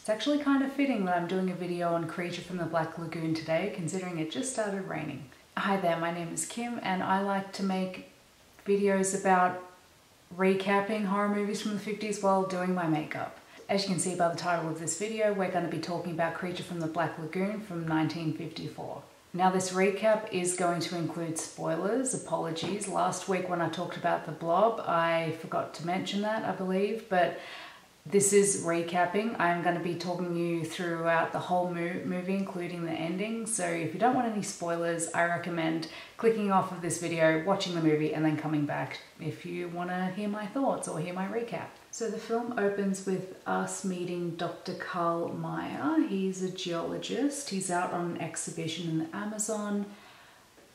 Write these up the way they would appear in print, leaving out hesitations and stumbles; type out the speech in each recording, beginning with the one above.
It's actually kind of fitting that I'm doing a video on Creature from the Black Lagoon today, considering it just started raining. Hi there, my name is Kim and I like to make videos about recapping horror movies from the 50s while doing my makeup. As you can see by the title of this video, we're going to be talking about Creature from the Black Lagoon from 1954. Now this recap is going to include spoilers, apologies. Last week when I talked about The Blob, I forgot to mention that, I believe, but this is recapping. I'm going to be talking you throughout the whole movie, including the ending. So if you don't want any spoilers, I recommend clicking off of this video, watching the movie, and then coming back if you want to hear my thoughts or hear my recap. So the film opens with us meeting Dr. Karl Meyer. He's a geologist. He's out on an exhibition in the Amazon.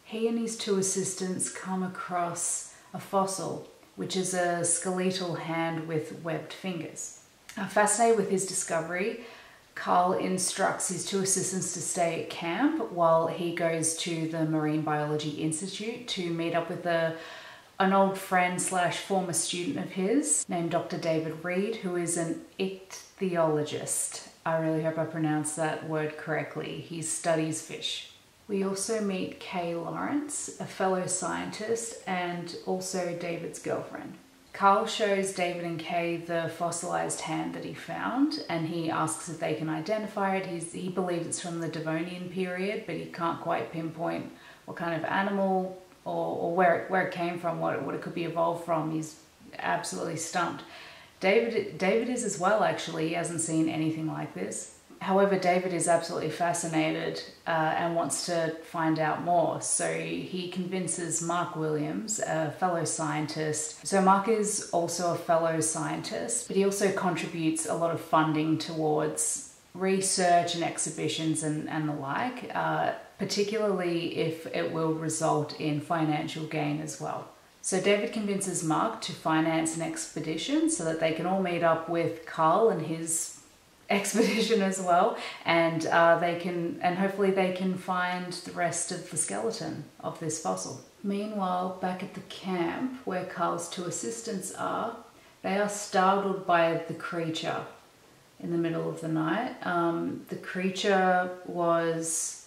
He and his two assistants come across a fossil, which is a skeletal hand with webbed fingers. Fascinated with his discovery, Karl instructs his two assistants to stay at camp while he goes to the Marine Biology Institute to meet up with an old friend slash former student of his named Dr. David Reed, who is an ichthyologist. I really hope I pronounced that word correctly. He studies fish. We also meet Kay Lawrence, a fellow scientist and also David's girlfriend. Karl shows David and Kay the fossilized hand that he found, and he asks if they can identify it. He believes it's from the Devonian period, but he can't quite pinpoint what kind of animal or where it came from, what it could be evolved from. He's absolutely stumped. David is as well, actually. He hasn't seen anything like this. However, David is absolutely fascinated and wants to find out more. So he convinces Mark Williams, a fellow scientist. So Mark is also a fellow scientist, but he also contributes a lot of funding towards research and exhibitions and the like, particularly if it will result in financial gain as well. So David convinces Mark to finance an expedition so that they can all meet up with Karl and his expedition as well, and hopefully they can find the rest of the skeleton of this fossil. Meanwhile, back at the camp where Karl's two assistants are, they are startled by the creature in the middle of the night. The creature was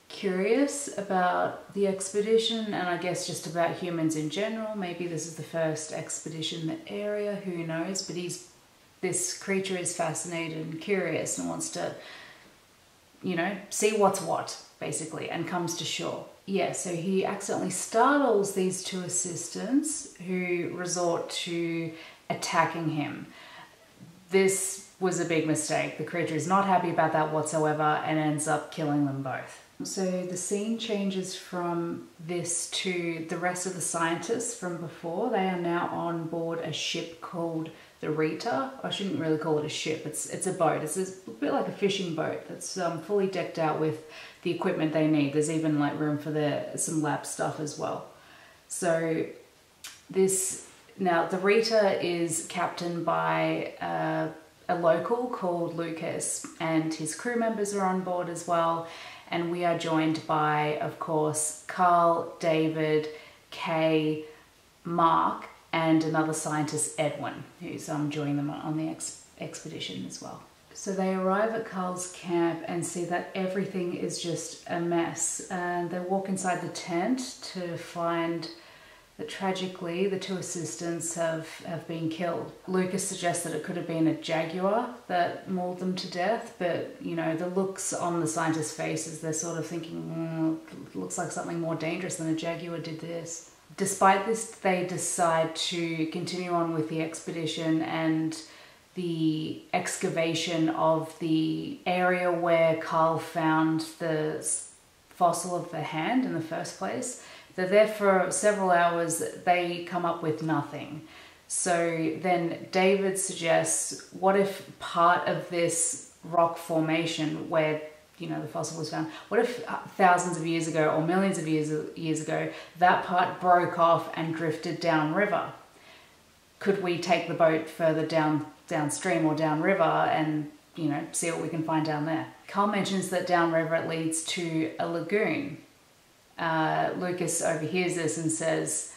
curious about the expedition and I guess just about humans in general. Maybe this is the first expedition in the area, who knows, but this creature is fascinated and curious and wants to, see what's what, basically, and comes to shore. Yeah, so he accidentally startles these two assistants who resort to attacking him. This was a big mistake. The creature is not happy about that whatsoever and ends up killing them both. So the scene changes from this to the rest of the scientists from before. They are now on board a ship called the Rita. I shouldn't really call it a ship. It's a boat. It's a bit like a fishing boat that's fully decked out with the equipment they need. There's even like room for some lab stuff as well. So now the Rita is captained by a local called Lucas, and his crew members are on board as well. And we are joined by, of course, Karl, David, Kay, Mark, and another scientist, Edwin, who's joining them on the expedition as well. So they arrive at Karl's camp and see that everything is just a mess. And they walk inside the tent to find that tragically the two assistants have been killed. Lucas suggests that it could have been a jaguar that mauled them to death, but the looks on the scientists' faces, they're sort of thinking, it looks like something more dangerous than a jaguar did this. Despite this, they decide to continue on with the expedition and the excavation of the area where Karl found the fossil of the hand in the first place. They're there for several hours. They come up with nothing. So then David suggests, what if part of this rock formation where the fossil was found, what if thousands of years ago or millions of years ago, that part broke off and drifted downriver? Could we take the boat further downstream or downriver and, see what we can find down there? Karl mentions that downriver it leads to a lagoon. Lucas overhears this and says,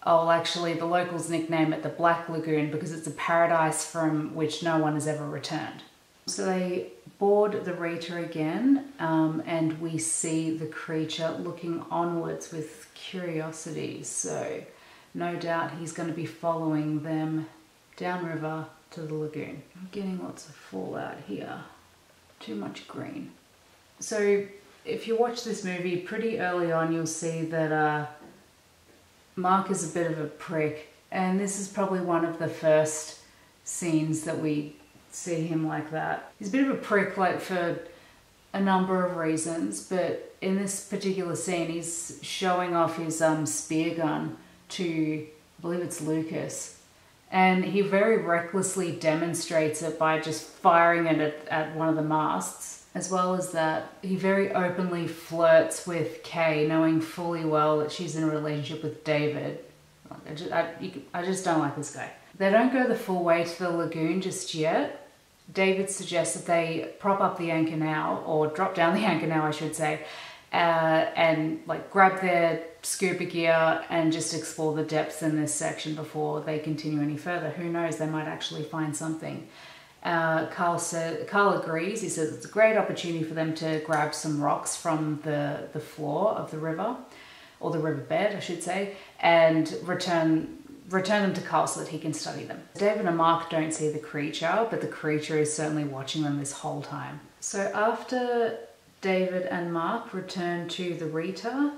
oh, actually the locals nickname it the Black Lagoon because it's a paradise from which no one has ever returned. So they board the Rita again, and we see the creature looking onwards with curiosity. So no doubt he's going to be following them downriver to the lagoon. I'm getting lots of fallout here. Too much green. So if you watch this movie pretty early on, you'll see that Mark is a bit of a prick, and this is probably one of the first scenes that we see him like that. He's a bit of a prick, like, for a number of reasons, but in this particular scene he's showing off his spear gun to, I believe it's Lucas, and he very recklessly demonstrates it by just firing it at one of the masts. As well as that, he very openly flirts with Kay, knowing fully well that she's in a relationship with David. I just don't like this guy. They don't go the full way to the lagoon just yet. David suggests that they prop up the anchor now, or drop down the anchor now, I should say, and like grab their scuba gear and just explore the depths in this section before they continue any further. Who knows, they might actually find something. Carl agrees. He says it's a great opportunity for them to grab some rocks from the floor of the river, or the riverbed, I should say, and return them to Carl so that he can study them. David and Mark don't see the creature, but the creature is certainly watching them this whole time. So after David and Mark return to the Rita,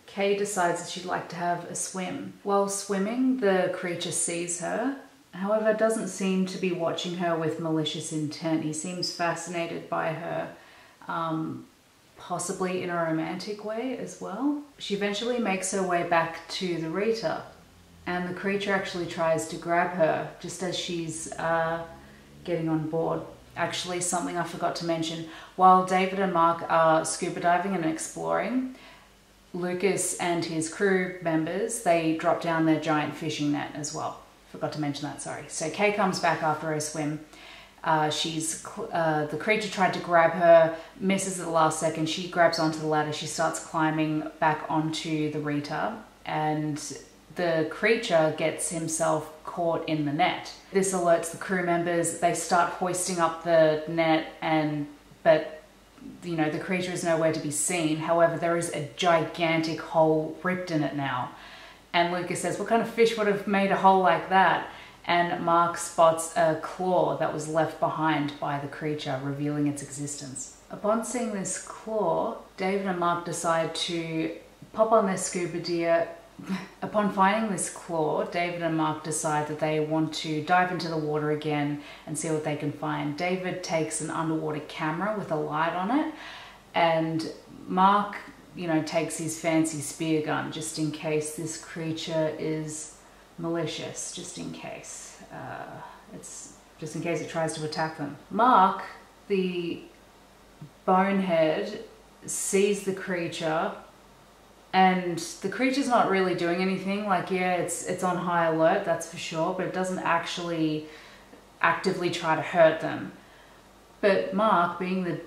Kay decides that she'd like to have a swim. While swimming, the creature sees her. However, doesn't seem to be watching her with malicious intent. He seems fascinated by her, possibly in a romantic way as well. She eventually makes her way back to the Rita, and the creature actually tries to grab her just as she's getting on board. Actually, something I forgot to mention, while David and Mark are scuba diving and exploring, Lucas and his crew members, they drop down their giant fishing net as well. Forgot to mention that, sorry. So Kay comes back after her swim. The creature tried to grab her, misses at the last second. She grabs onto the ladder. She starts climbing back onto the Rita, and the creature gets himself caught in the net. This alerts the crew members. They start hoisting up the net, but you know, the creature is nowhere to be seen. However, there is a gigantic hole ripped in it now. And Lucas says, what kind of fish would have made a hole like that? And Mark spots a claw that was left behind by the creature, revealing its existence. Upon seeing this claw, David and Mark decide to pop on their scuba gear. Upon finding this claw, David and Mark decide that they want to dive into the water again and see what they can find. David takes an underwater camera with a light on it, and Mark, you know, takes his fancy spear gun just in case this creature is malicious, just in case it tries to attack them. Mark, the bonehead, sees the creature, and the creature's not really doing anything. Like, yeah, it's on high alert, that's for sure, but it doesn't actually actively try to hurt them. But Mark, being the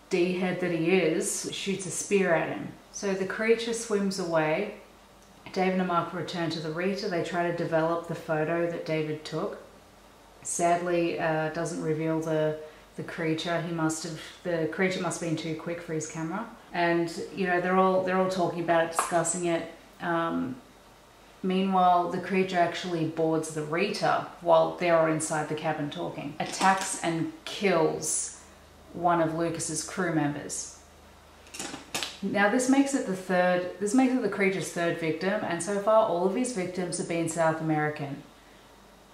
D-head that he is, shoots a spear at him. So the creature swims away. David and Mark return to the Rita. They try to develop the photo that David took. Sadly, doesn't reveal the creature. The creature must have been too quick for his camera. And you know, they're all talking about it, discussing it. Meanwhile, the creature actually boards the Rita while they're inside the cabin talking. Attacks and kills one of Lucas's crew members. Now this makes it the creature's third victim, and so far all of his victims have been South American.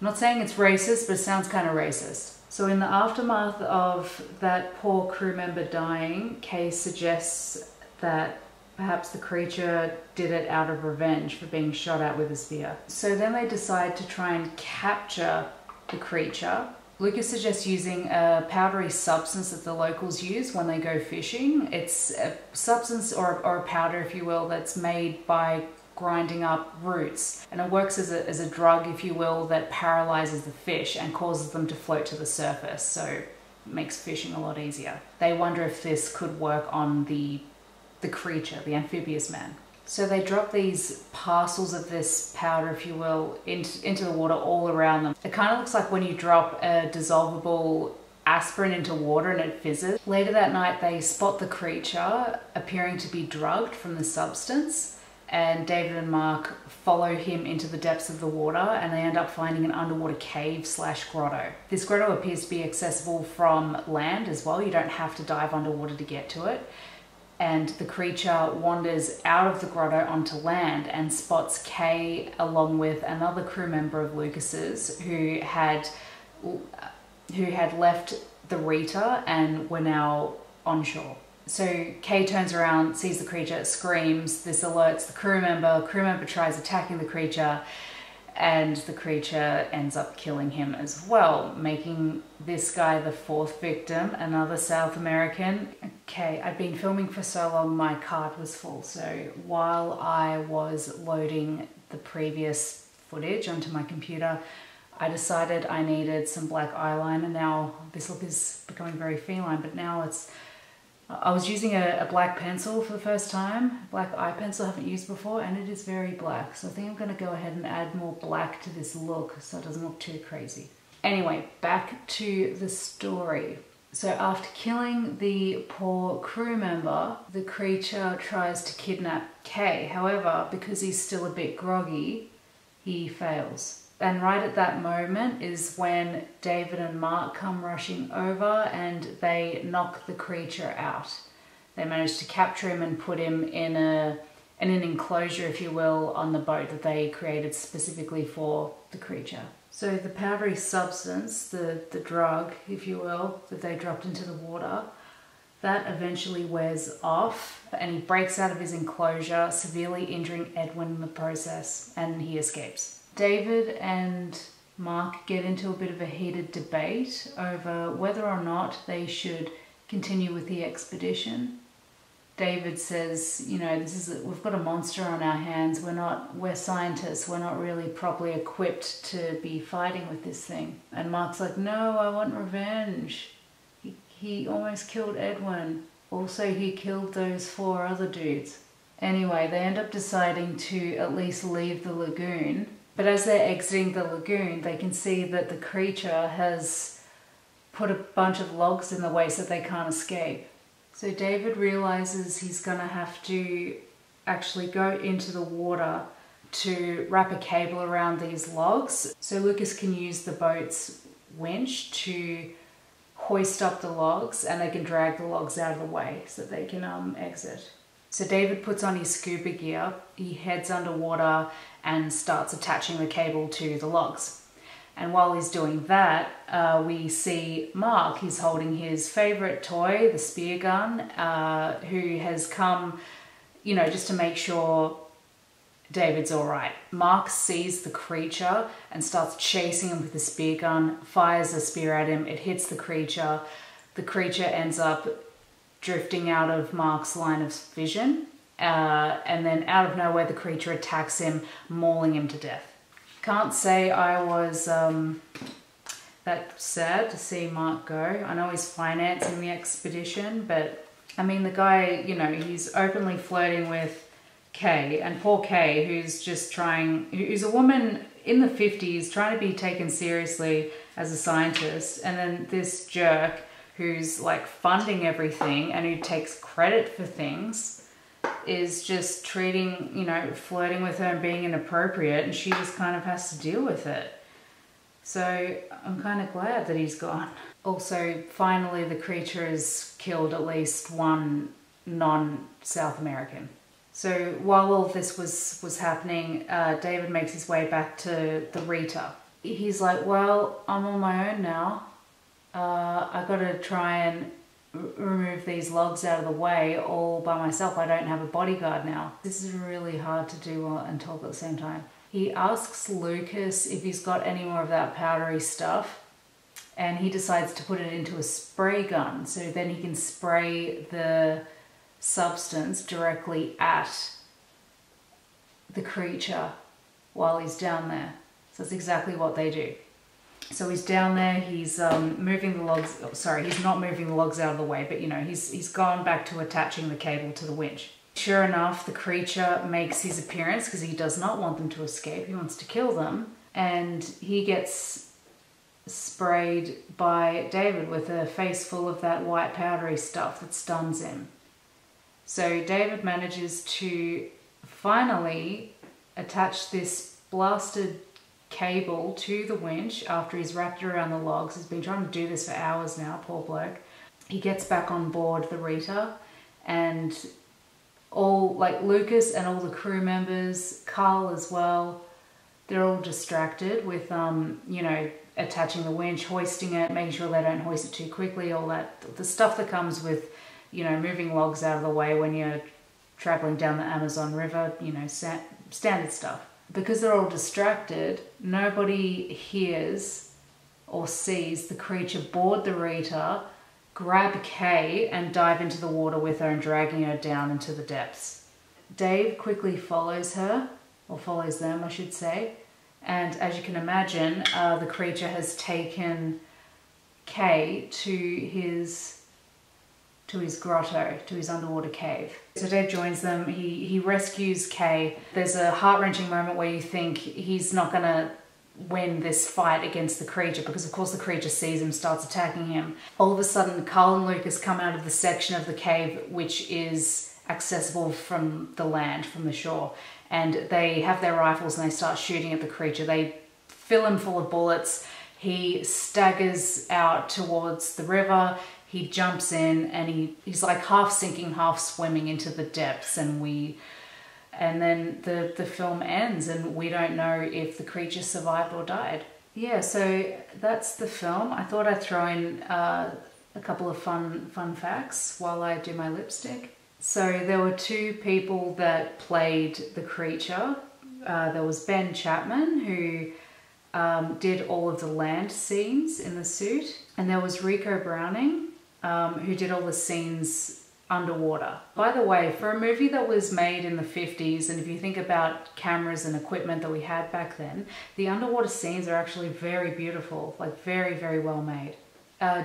I'm not saying it's racist, but it sounds kind of racist. So in the aftermath of that poor crew member dying, Kay suggests that perhaps the creature did it out of revenge for being shot at with a spear. So then they decide to try and capture the creature. Lucas suggests using a powdery substance that the locals use when they go fishing. It's a substance, or a powder, if you will, that's made by grinding up roots, and it works as a drug, if you will, that paralyzes the fish and causes them to float to the surface, so it makes fishing a lot easier. They wonder if this could work on the creature, the amphibious man. So they drop these parcels of this powder, if you will, into the water all around them. It kind of looks like when you drop a dissolvable aspirin into water and it fizzes. Later that night, they spot the creature appearing to be drugged from the substance, and David and Mark follow him into the depths of the water, and they end up finding an underwater cave / grotto. This grotto appears to be accessible from land as well. You don't have to dive underwater to get to it. And the creature wanders out of the grotto onto land and spots Kay along with another crew member of Lucas's who had left the Rita and were now onshore. So Kay turns around, sees the creature, screams. This alerts the crew member. Crew member tries attacking the creature, and the creature ends up killing him as well, making this guy the 4th victim, another South American. Okay, I've been filming for so long my card was full, so while I was loading the previous footage onto my computer, I decided I needed some black eyeliner. Now this look is becoming very feline, but now I was using a black pencil for the first time, black eye pencil I haven't used before, and it is very black. So I think I'm going to go ahead and add more black to this look so it doesn't look too crazy. Anyway, back to the story. So after killing the poor crew member, the creature tries to kidnap Kay. However, because he's still a bit groggy, he fails. And right at that moment is when David and Mark come rushing over and they knock the creature out. They manage to capture him and put him in an enclosure, if you will, on the boat that they created specifically for the creature. So the powdery substance, the drug, if you will, that they dropped into the water, that eventually wears off and he breaks out of his enclosure, severely injuring Edwin in the process, and he escapes. David and Mark get into a bit of a heated debate over whether or not they should continue with the expedition. David says, you know, we've got a monster on our hands. We're scientists. We're not really properly equipped to be fighting with this thing. And Mark's like, no, I want revenge. He almost killed Edwin. Also, he killed those 4 other dudes. Anyway, they end up deciding to at least leave the lagoon. But as they're exiting the lagoon, they can see that the creature has put a bunch of logs in the way so they can't escape. So David realizes he's going to have to actually go into the water to wrap a cable around these logs so Lucas can use the boat's winch to hoist up the logs, and they can drag the logs out of the way so they can exit. So David puts on his scuba gear, he heads underwater and starts attaching the cable to the logs. And while he's doing that, we see Mark. He's holding his favorite toy, the spear gun, who has come, you know, just to make sure David's all right. Mark sees the creature and starts chasing him with the spear gun, fires the spear at him, it hits the creature. The creature ends up drifting out of Mark's line of vision, and then out of nowhere the creature attacks him, mauling him to death. Can't say I was that sad to see Mark go. I know he's financing the expedition, but I mean, the guy, you know, he's openly flirting with Kay, and poor Kay, who's a woman in the 50s trying to be taken seriously as a scientist, and then this jerk who's like funding everything and who takes credit for things is just treating, you know, flirting with her and being inappropriate, and she just kind of has to deal with it. So I'm kind of glad that he's gone. Also, finally, the creature has killed at least one non-South American. So while all of this was happening, David makes his way back to the Rita. He's like, well, I'm on my own now. I gotta try and remove these logs out of the way all by myself. I don't have a bodyguard now. This is really hard to do and talk at the same time. He asks Lucas if he's got any more of that powdery stuff, and he decides to put it into a spray gun so then he can spray the substance directly at the creature while he's down there. So that's exactly what they do. So he's down there, he's moving the logs, he's not moving the logs out of the way, but you know, he's gone back to attaching the cable to the winch. Sure enough, the creature makes his appearance because he does not want them to escape, he wants to kill them, and he gets sprayed by David with a face full of that white powdery stuff that stuns him. So David manages to finally attach this blasted cable to the winch after he's wrapped it around the logs. He's been trying to do this for hours now, poor bloke. He gets back on board the Rita, and all, like Lucas and all the crew members, Carl as well, they're all distracted with, you know, attaching the winch, hoisting it, making sure they don't hoist it too quickly, all that, the stuff that comes with, you know, moving logs out of the way when you're traveling down the Amazon River, you know, standard stuff. Because they're all distracted, nobody hears or sees the creature board the Rita, grab Kay and dive into the water with her and dragging her down into the depths. Dave quickly follows her, or follows them I should say, and as you can imagine, the creature has taken Kay to his grotto, to his underwater cave. So Dave joins them, he rescues Kay. There's a heart-wrenching moment where you think he's not gonna win this fight against the creature, because of course the creature sees him, starts attacking him. All of a sudden, Carl and Lucas come out of the section of the cave which is accessible from the land, from the shore, and they have their rifles and they start shooting at the creature. They fill him full of bullets. He staggers out towards the river. He jumps in and he's like half sinking, half swimming into the depths, and then the film ends and we don't know if the creature survived or died. Yeah, so that's the film. I thought I'd throw in a couple of fun facts while I do my lipstick. So there were two people that played the creature. There was Ben Chapman, who did all of the land scenes in the suit, and there was Rico Browning, who did all the scenes underwater. By the way, for a movie that was made in the 50s, and if you think about cameras and equipment that we had back then, the underwater scenes are actually very beautiful, like very, very well made.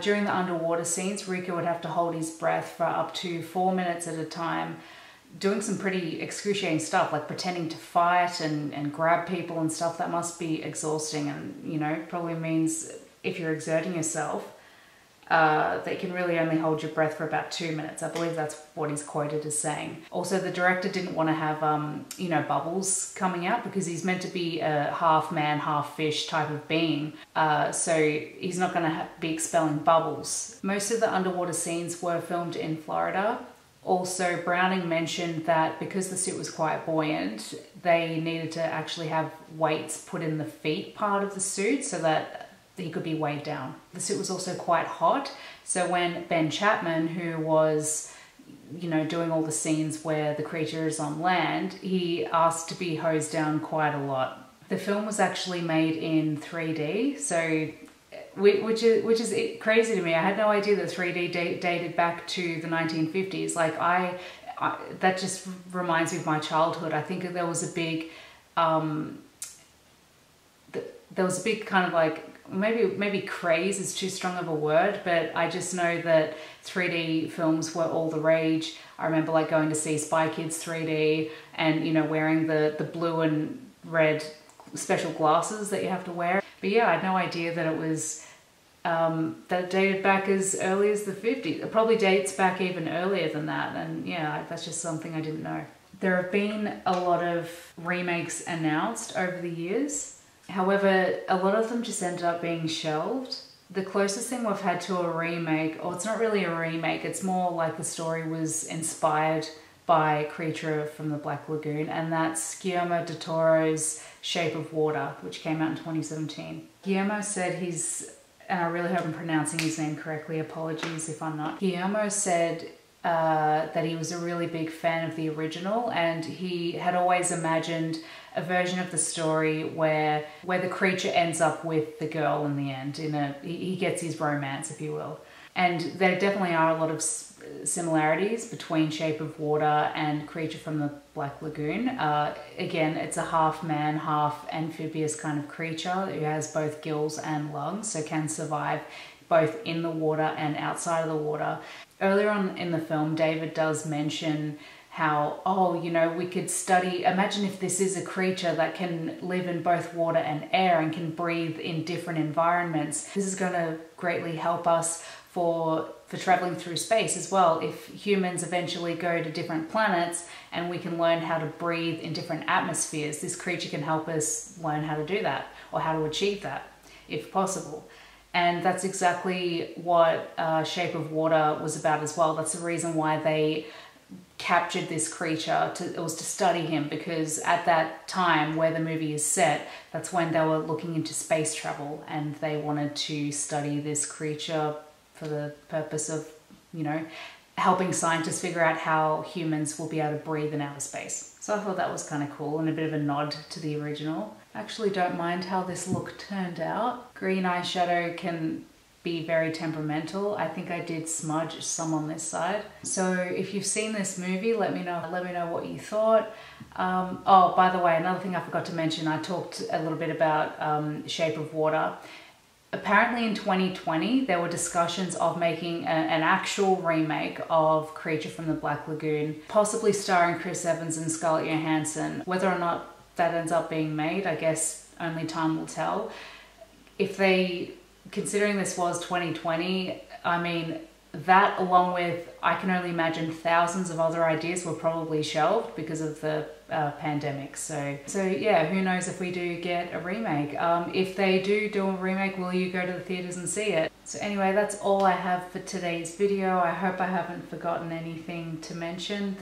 During the underwater scenes, Rico would have to hold his breath for up to 4 minutes at a time, doing some pretty excruciating stuff, like pretending to fight and grab people and stuff. That must be exhausting, and, you know, probably means if you're exerting yourself, they can really only hold your breath for about 2 minutes. I believe that's what he's quoted as saying. Also, the director didn't want to have, you know, bubbles coming out, because he's meant to be a half man, half fish type of being. So he's not going to be expelling bubbles. Most of the underwater scenes were filmed in Florida. Also, Browning mentioned that because the suit was quite buoyant, they needed to actually have weights put in the feet part of the suit so that he could be weighed down. The suit was also quite hot, so when Ben Chapman, who was, you know, doing all the scenes where the creature is on land, he asked to be hosed down quite a lot. The film was actually made in 3D, so which is crazy to me. I had no idea that 3D dated back to the 1950s. Like that just reminds me of my childhood. I think there was a big kind of like, maybe craze is too strong of a word, but I just know that 3D films were all the rage. I remember like going to see Spy Kids 3D and, you know, wearing the blue and red special glasses that you have to wear. But yeah, I had no idea that it was that it dated back as early as the 50s. It probably dates back even earlier than that, and yeah, that's just something I didn't know. There have been a lot of remakes announced over the years. However, a lot of them just ended up being shelved. The closest thing we've had to a remake, or it's not really a remake, it's more like the story was inspired by Creature from the Black Lagoon, and that's Guillermo del Toro's Shape of Water, which came out in 2017. Guillermo said and I really hope I'm pronouncing his name correctly, apologies if I'm not. Guillermo said that he was a really big fan of the original, and he had always imagined a version of the story where the creature ends up with the girl in the end. He gets his romance, if you will. And there definitely are a lot of similarities between Shape of Water and Creature from the Black Lagoon. Again, it's a half man, half amphibious kind of creature who has both gills and lungs, so can survive both in the water and outside of the water. Earlier on in the film, David does mention how, oh, you know, we could study, imagine if this is a creature that can live in both water and air and can breathe in different environments. This is going to greatly help us for traveling through space as well. If humans eventually go to different planets and we can learn how to breathe in different atmospheres, this creature can help us learn how to do that, or how to achieve that, if possible. And that's exactly what Shape of Water was about as well. That's the reason why they captured this creature. It was to study him, because at that time where the movie is set, that's when they were looking into space travel, and they wanted to study this creature for the purpose of, you know, helping scientists figure out how humans will be able to breathe in outer space. So I thought that was kind of cool and a bit of a nod to the original. I actually don't mind how this look turned out. Green eyeshadow can be very temperamental. I think I did smudge some on this side. So if you've seen this movie, let me know what you thought. Oh, by the way, another thing I forgot to mention, I talked a little bit about Shape of Water. Apparently in 2020, there were discussions of making an actual remake of Creature from the Black Lagoon, possibly starring Chris Evans and Scarlett Johansson. Whether or not that ends up being made, I guess only time will tell. If they, considering this was 2020, I mean, that along with, I can only imagine thousands of other ideas were probably shelved because of the pandemic. So yeah, who knows if we do get a remake. If they do a remake, will you go to the theaters and see it? So anyway, that's all I have for today's video. I hope I haven't forgotten anything to mention.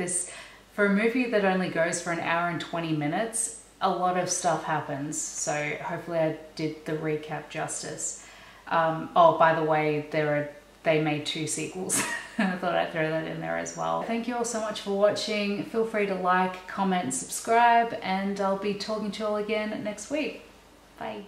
For a movie that only goes for an hour and 20 minutes, a lot of stuff happens. So hopefully I did the recap justice. Oh, by the way, they made 2 sequels. I thought I'd throw that in there as well. Thank you all so much for watching. Feel free to like, comment, subscribe, and I'll be talking to you all again next week. Bye.